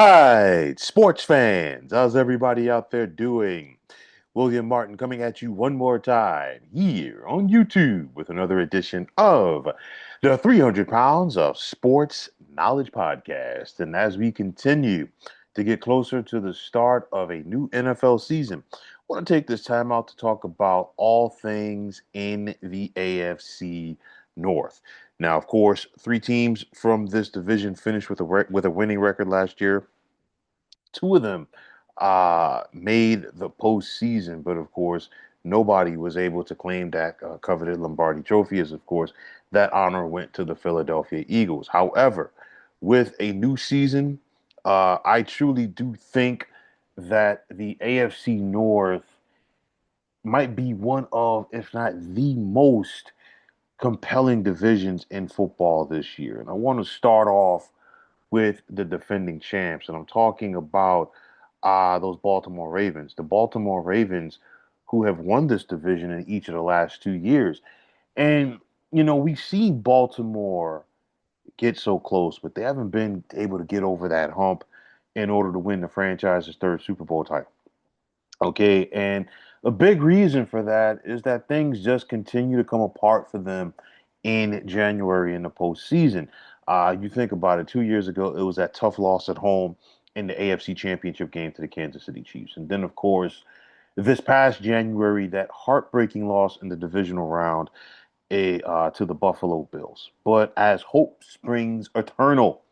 Hi, sports fans. How's everybody out there doing? William Martin coming at you one more time here on YouTube with another edition of the 300 Pounds of Sports Knowledge Podcast. And as we continue to get closer to the start of a new NFL season, I want to take this time out to talk about all things in the AFC North. Now, of course, three teams from this division finished with a winning record last year. Two of them made the postseason, but of course, nobody was able to claim that coveted Lombardi trophy, as of course, that honor went to the Philadelphia Eagles. However, with a new season, I truly do think that the AFC North might be one of, if not the most compelling divisions in football this year. And I want to start off with the defending champs. And I'm talking about those Baltimore Ravens. The Baltimore Ravens, who have won this division in each of the last 2 years. And, we've seen Baltimore get so close, but they haven't been able to get over that hump in order to win the franchise's third Super Bowl title. Okay. And a big reason for that is that things just continue to come apart for them in January in the postseason. You think about it, 2 years ago, it was that tough loss at home in the AFC Championship game to the Kansas City Chiefs. And then, of course, this past January, that heartbreaking loss in the divisional round to the Buffalo Bills. But as hope springs eternal,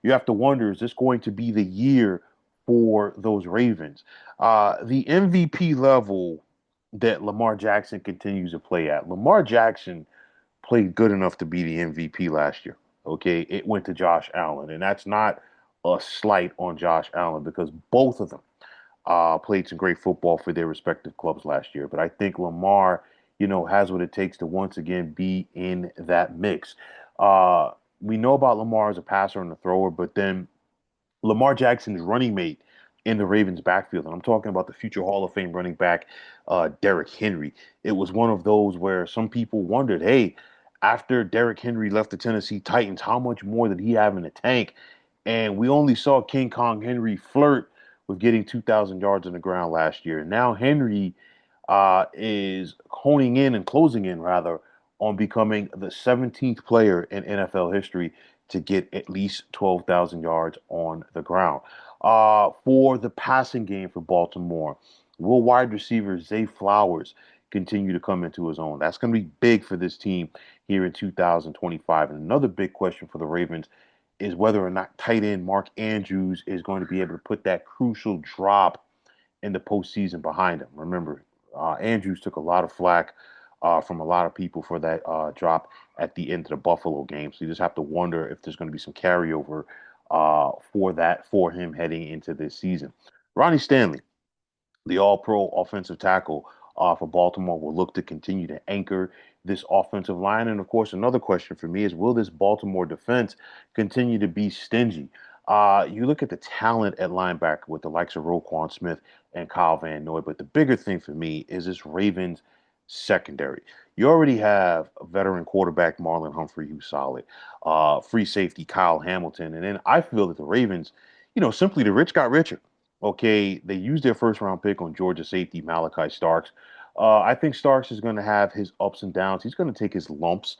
you have to wonder, is this going to be the year for those Ravens? The MVP level that Lamar Jackson continues to play at. Lamar Jackson played good enough to be the MVP last year. Okay, it went to Josh Allen, and that's not a slight on Josh Allen because both of them played some great football for their respective clubs last year. But I think Lamar, has what it takes to once again be in that mix. We know about Lamar as a passer and a thrower, but then Lamar Jackson's running mate in the Ravens backfield, and I'm talking about the future Hall of Fame running back, Derrick Henry. It was one of those where some people wondered, hey, after Derrick Henry left the Tennessee Titans, how much more did he have in the tank? And we only saw King Kong Henry flirt with getting 2,000 yards on the ground last year. Now Henry is honing in and closing in, rather, on becoming the 17th player in NFL history to get at least 12,000 yards on the ground. For the passing game for Baltimore, will wide receiver Zay Flowers continue to come into his own? That's going to be big for this team here in 2025. And another big question for the Ravens is whether or not tight end Mark Andrews is going to be able to put that crucial drop in the postseason behind him. Remember, Andrews took a lot of flack from a lot of people for that drop at the end of the Buffalo game. So you just have to wonder if there's going to be some carryover for him heading into this season. Ronnie Stanley, the all-pro offensive tackle for Baltimore, will look to continue to anchor this offensive line. And of course, another question for me is, will this Baltimore defense continue to be stingy? You look at the talent at linebacker with the likes of Roquan Smith and Kyle Van Noy, but the bigger thing for me is this Ravens secondary. You already have a veteran quarterback Marlon Humphrey, who's solid, free safety Kyle Hamilton, and then I feel that the Ravens, simply the rich got richer. Okay, they used their first round pick on Georgia safety Malachi Starks. I think Starks is going to have his ups and downs. He's going to take his lumps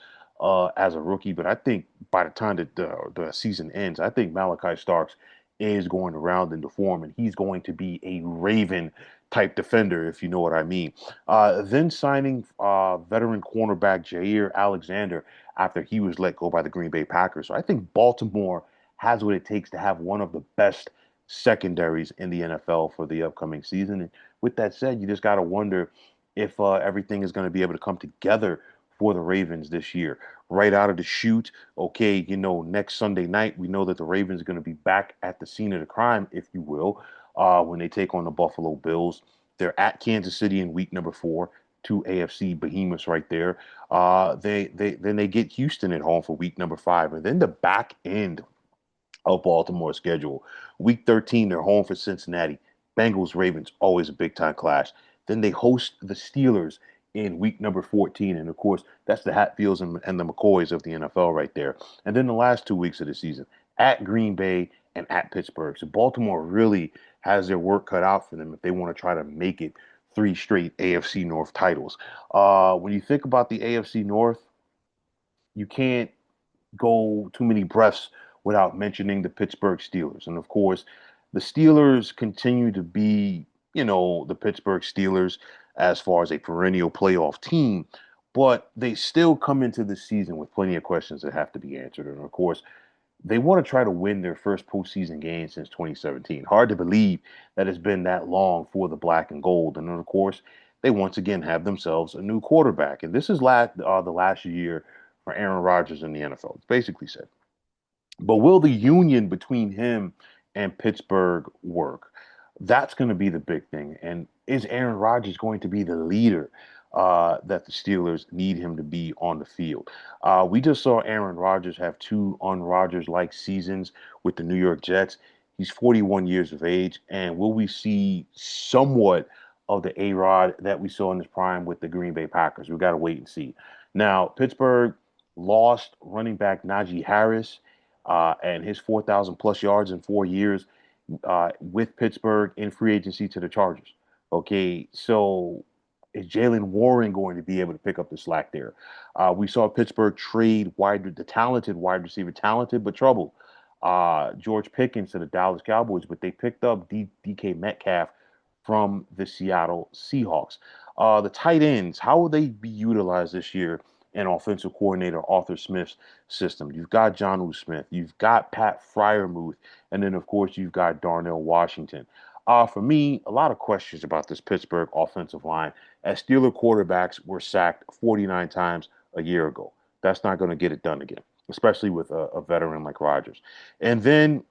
as a rookie, but I think by the time that the season ends, I think Malachi Starks is going to round into form, and he's going to be a Raven type defender, if you know what I mean. Then signing veteran cornerback Jair Alexander after he was let go by the Green Bay Packers. So I think Baltimore has what it takes to have one of the best secondaries in the NFL for the upcoming season. And with that said, you just got to wonder if everything is going to be able to come together for the Ravens this year. Right out of the chute, okay, next Sunday night, we know that the Ravens are going to be back at the scene of the crime, if you will, when they take on the Buffalo Bills. They're at Kansas City in week number 4, two AFC behemoths right there. Then they get Houston at home for week number 5, and then the back end of Baltimore's schedule. Week 13, they're home for Cincinnati. Bengals, Ravens, always a big time clash. Then they host the Steelers in week number 14. And of course, that's the Hatfields and the McCoys of the NFL right there. And then the last 2 weeks of the season at Green Bay, and at Pittsburgh. So Baltimore really has their work cut out for them if they want to try to make it three straight AFC North titles. When you think about the AFC North, you can't go too many breaths without mentioning the Pittsburgh Steelers. And of course, the Steelers continue to be, the Pittsburgh Steelers as far as a perennial playoff team, but they still come into the season with plenty of questions that have to be answered. And of course, they want to try to win their first postseason game since 2017. Hard to believe that it's been that long for the black and gold. And then, of course, they once again have themselves a new quarterback. And this is the last year for Aaron Rodgers in the NFL. It's basically said. But will the union between him and Pittsburgh work? That's going to be the big thing. And is Aaron Rodgers going to be the leader that the Steelers need him to be on the field? We just saw Aaron Rodgers have two un-Rodgers like seasons with the New York Jets. He's 41 years of age. And will we see somewhat of the A-Rod that we saw in his prime with the Green Bay Packers? We've got to wait and see. Now, Pittsburgh lost running back Najee Harris and his 4,000 plus yards in 4 years with Pittsburgh in free agency to the Chargers. Okay, so is Jalen Warren going to be able to pick up the slack there? We saw Pittsburgh trade the talented wide receiver, talented but troubled, George Pickens to the Dallas Cowboys, but they picked up DK Metcalf from the Seattle Seahawks. The tight ends, how will they be utilized this year in offensive coordinator Arthur Smith's system? You've got John Smith, you've got Pat Fryermuth, and then, of course, you've got Darnell Washington. For me, a lot of questions about this Pittsburgh offensive line as Steeler quarterbacks were sacked 49 times a year ago. That's not going to get it done again, especially with a veteran like Rodgers. And then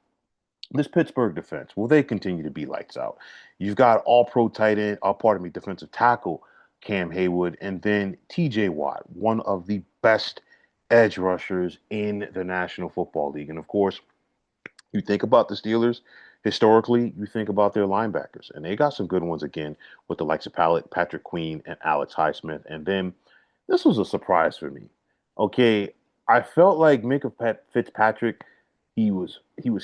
this Pittsburgh defense, will they continue to be lights out? You've got all pro tight end, defensive tackle Cam Haywood, and then TJ Watt, one of the best edge rushers in the National Football League. And of course, you think about the Steelers historically, you think about their linebackers, and they got some good ones again with the likes of Patrick Queen and Alex Highsmith. And then this was a surprise for me. Okay, I felt like Minka Fitzpatrick, he was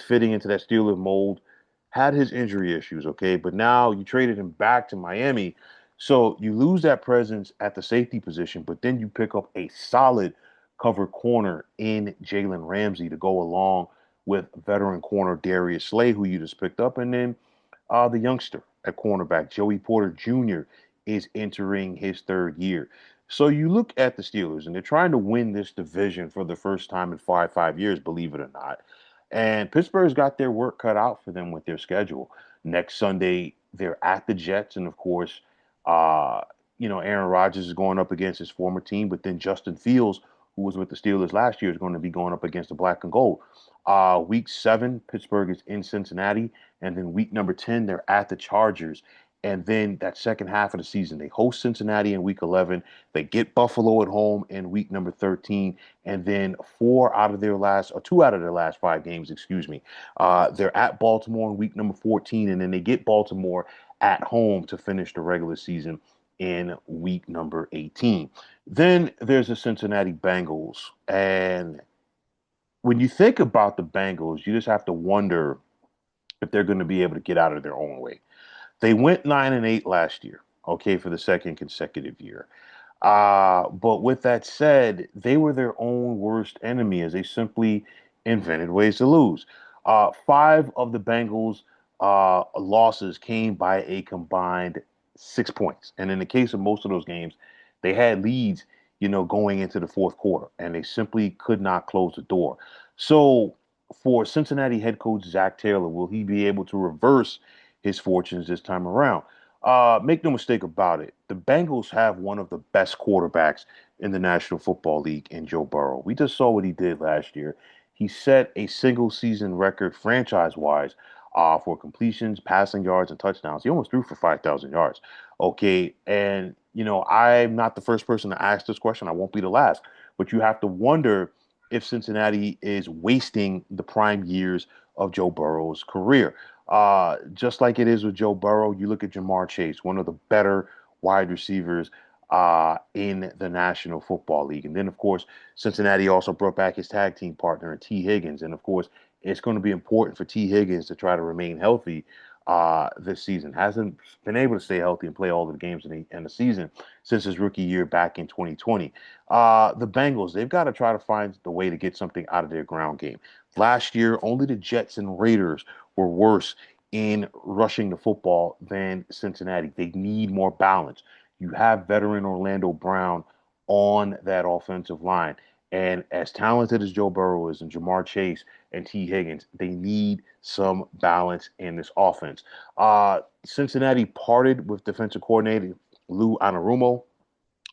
fitting into that Steeler mold, had his injury issues, okay, but now you traded him back to Miami, so you lose that presence at the safety position, but then you pick up a solid cover corner in Jalen Ramsey to go along with veteran corner Darius Slay, who you just picked up, and then the youngster at cornerback Joey Porter Jr. is entering his third year. So you look at the Steelers, and they're trying to win this division for the first time in five years, believe it or not. And Pittsburgh's got their work cut out for them with their schedule. Next Sunday, they're at the Jets, and of course, uh, Aaron Rodgers is going up against his former team, but then Justin Fields, who was with the Steelers last year, is going to be going up against the Black and Gold. Week 7, Pittsburgh is in Cincinnati, and then week number 10, they're at the Chargers. And then that second half of the season, they host Cincinnati in week 11. They get Buffalo at home in week number 13. And then two out of their last 5 games, excuse me, they're at Baltimore in week number 14. And then they get Baltimore at home to finish the regular season in week number 18. Then there's the Cincinnati Bengals. And when you think about the Bengals, you just have to wonder if they're going to be able to get out of their own way. They went 9-8 last year, okay, for the second consecutive year. But with that said, they were their own worst enemy as they simply invented ways to lose. 5 of the Bengals' losses came by a combined 6 points. And in the case of most of those games, they had leads, going into the fourth quarter, and they simply could not close the door. So for Cincinnati head coach Zach Taylor, will he be able to reverse his fortunes this time around? Make no mistake about it. The Bengals have one of the best quarterbacks in the National Football League in Joe Burrow. We just saw what he did last year. He set a single season record franchise wise for completions, passing yards, and touchdowns. He almost threw for 5,000 yards. Okay. And, I'm not the first person to ask this question. I won't be the last. But you have to wonder if Cincinnati is wasting the prime years of Joe Burrow's career. Just like it is with Joe Burrow, you look at Jamar Chase, one of the better wide receivers in the National Football League. And then, of course, Cincinnati also brought back his tag team partner, T. Higgins. And, of course, it's going to be important for T. Higgins to try to remain healthy this season. Hasn't been able to stay healthy and play all of the games in the season since his rookie year back in 2020. The Bengals, they've got to try to find the way to get something out of their ground game. Last year, only the Jets and Raiders were worse in rushing the football than Cincinnati. They need more balance. You have veteran Orlando Brown on that offensive line. And as talented as Joe Burrow is and Jamar Chase and T. Higgins, they need some balance in this offense. Cincinnati parted with defensive coordinator Lou Anarumo.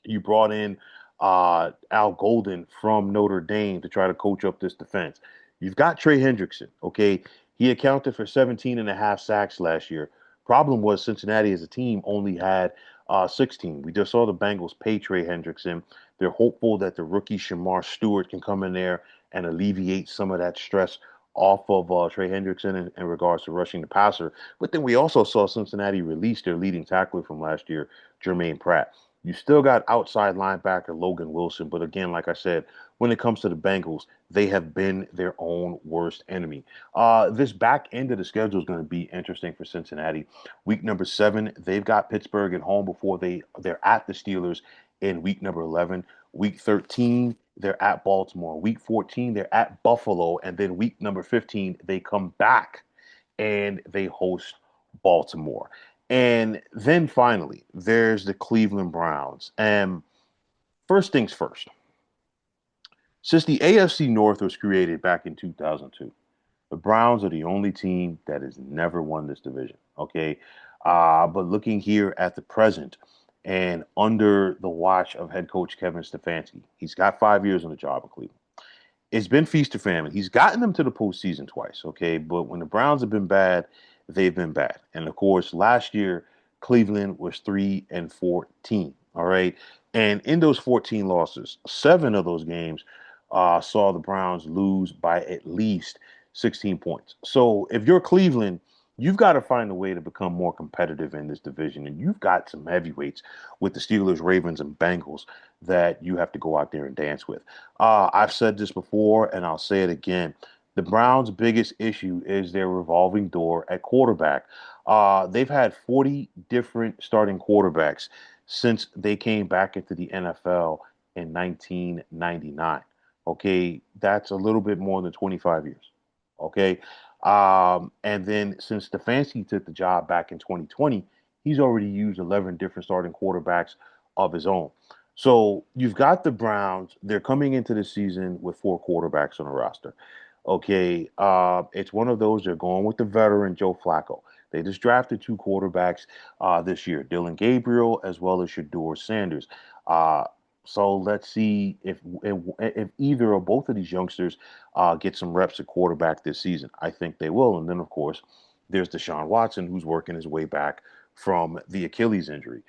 You brought in Al Golden from Notre Dame to try to coach up this defense. You've got Trey Hendrickson, okay? He accounted for 17 and a half sacks last year. Problem was Cincinnati as a team only had 16. We just saw the Bengals pay Trey Hendrickson. They're hopeful that the rookie Shamar Stewart can come in there and alleviate some of that stress off of Trey Hendrickson in regards to rushing the passer. But then we also saw Cincinnati release their leading tackler from last year, Jermaine Pratt. You still got outside linebacker Logan Wilson, but again, like I said, when it comes to the Bengals, they have been their own worst enemy. This back end of the schedule is going to be interesting for Cincinnati. Week number 7, they've got Pittsburgh at home before they're at the Steelers in week number 11. Week 13, they're at Baltimore. Week 14, they're at Buffalo, and then week number 15, they come back and they host Baltimore. And then finally, there's the Cleveland Browns. And first things first, since the AFC North was created back in 2002, the Browns are the only team that has never won this division. Okay. But looking here at the present and under the watch of head coach Kevin Stefanski, he's got 5 years on the job in Cleveland. It's been feast or famine. He's gotten them to the postseason twice, okay? But when the Browns have been bad, they've been bad. And of course, last year, Cleveland was 3-14, all right? And in those 14 losses, 7 of those games saw the Browns lose by at least 16 points. So if you're Cleveland, you've got to find a way to become more competitive in this division. And you've got some heavyweights with the Steelers, Ravens, and Bengals that you have to go out there and dance with. I've said this before, and I'll say it again. The Browns' biggest issue is their revolving door at quarterback. They've had 40 different starting quarterbacks since they came back into the NFL in 1999. Okay, that's a little bit more than 25 years. Okay, and then since Stefanski took the job back in 2020, he's already used 11 different starting quarterbacks of his own. So you've got the Browns. They're coming into the season with 4 quarterbacks on the roster. Okay, it's one of those. They're going with the veteran Joe Flacco. They just drafted 2 quarterbacks this year, Dylan Gabriel as well as Shador Sanders. Uh, so let's see if either or both of these youngsters get some reps at quarterback this season. I think they will. And then, of course, there's Deshaun Watson, who's working his way back from the Achilles injury.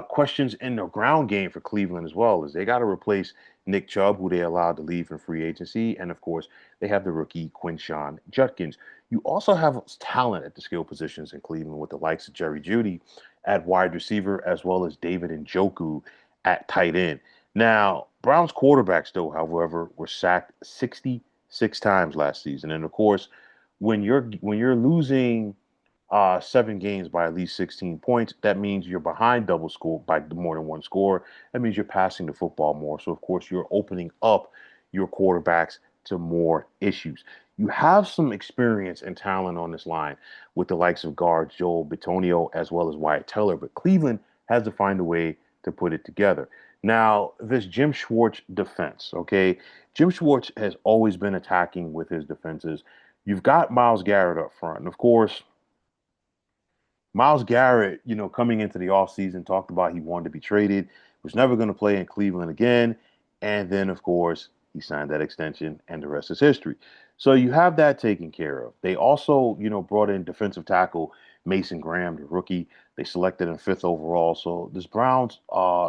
Questions in the ground game for Cleveland as well is they got to replace Nick Chubb, who they allowed to leave in free agency, and of course they have the rookie Quinshawn Judkins. You also have talent at the skill positions in Cleveland with the likes of Jerry Jeudy at wide receiver as well as David Njoku at tight end. Now, Browns quarterbacks, though, however, were sacked 66 times last season, and of course, when you're losing 7 games by at least 16 points, that means you're behind double score by more than one score. That means you're passing the football more. So, of course, you're opening up your quarterbacks to more issues. You have some experience and talent on this line with the likes of guards Joel Bitonio as well as Wyatt Teller, but Cleveland has to find a way to put it together. Now, this Jim Schwartz defense, okay? Jim Schwartz has always been attacking with his defenses. You've got Myles Garrett up front. And of course, Myles Garrett, coming into the offseason, talked about he wanted to be traded, was never going to play in Cleveland again. And then, of course, he signed that extension, and the rest is history. So you have that taken care of. They also, brought in defensive tackle Mason Graham, the rookie. They selected him 5th overall. So this Browns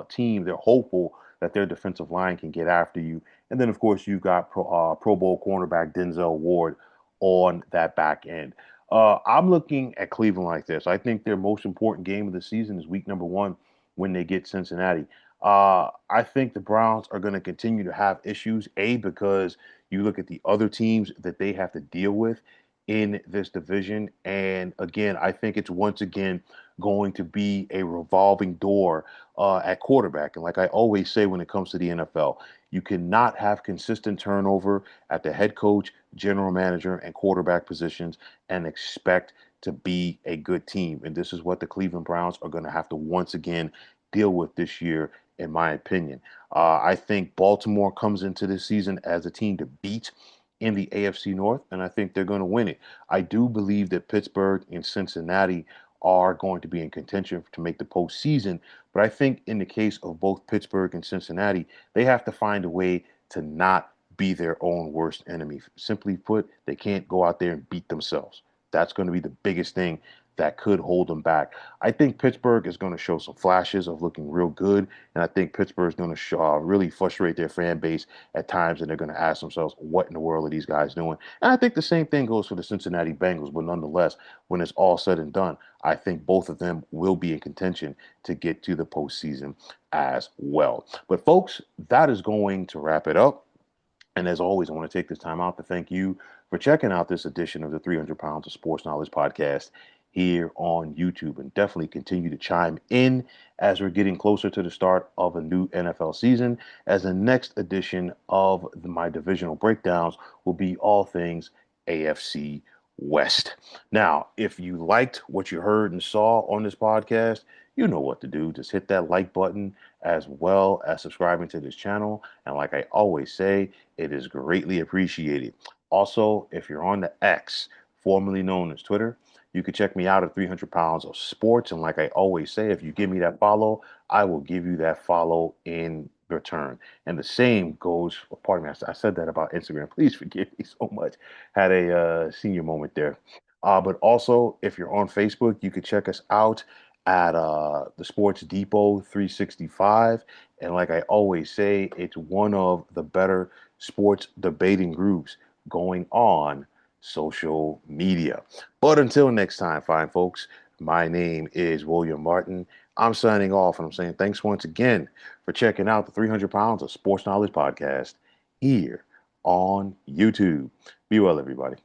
team, they're hopeful that their defensive line can get after you. And then, of course, you've got Pro Bowl cornerback Denzel Ward on that back end. I'm looking at Cleveland like this. I think their most important game of the season is week number 1 when they get Cincinnati. I think the Browns are going to continue to have issues, A, because You look at the other teams that they have to deal with in this division. And again, I think it's once again going to be a revolving door at quarterback. And like I always say when it comes to the NFL, you cannot have consistent turnover at the head coach, general manager, and quarterback positions and expect to be a good team. And this is what the Cleveland Browns are going to have to once again deal with this year, in my opinion. I think Baltimore comes into this season as a team to beat in the AFC North, and I think they're going to win it. I do believe that Pittsburgh and Cincinnati are going to be in contention to make the postseason, but I think in the case of both Pittsburgh and Cincinnati, they have to find a way to not be their own worst enemy. Simply put, they can't go out there and beat themselves. That's going to be the biggest thing that could hold them back. I think Pittsburgh is going to show some flashes of looking real good, and I think Pittsburgh is going to really frustrate their fan base at times, and they're going to ask themselves, what in the world are these guys doing? And I think the same thing goes for the Cincinnati Bengals, but nonetheless, when it's all said and done, I think both of them will be in contention to get to the postseason as well. But folks, that is going to wrap it up. And as always, I want to take this time out to thank you for checking out this edition of the 300 Pounds of Sports Knowledge podcast here on YouTube. And definitely continue to chime in as we're getting closer to the start of a new NFL season, as the next edition of my divisional breakdowns will be all things AFC West. Now, if you liked what you heard and saw on this podcast, you know what to do. Just hit that like button as well as subscribing to this channel. And like I always say, it is greatly appreciated. Also, if you're on the X, formerly known as Twitter, you can check me out at 300 Pounds of Sports. And like I always say, if you give me that follow, I will give you that follow in return. And the same goes, pardon me, I said that about Instagram. Please forgive me so much. Had a senior moment there. But also, if you're on Facebook, you can check us out at the Sports Depot 365. And like I always say, it's one of the better sports debating groups going on social media. But until next time, fine folks, my name is William Martin. I'm signing off, and I'm saying thanks once again for checking out the 300 Pounds of Sports Knowledge podcast here on YouTube. Be well, everybody.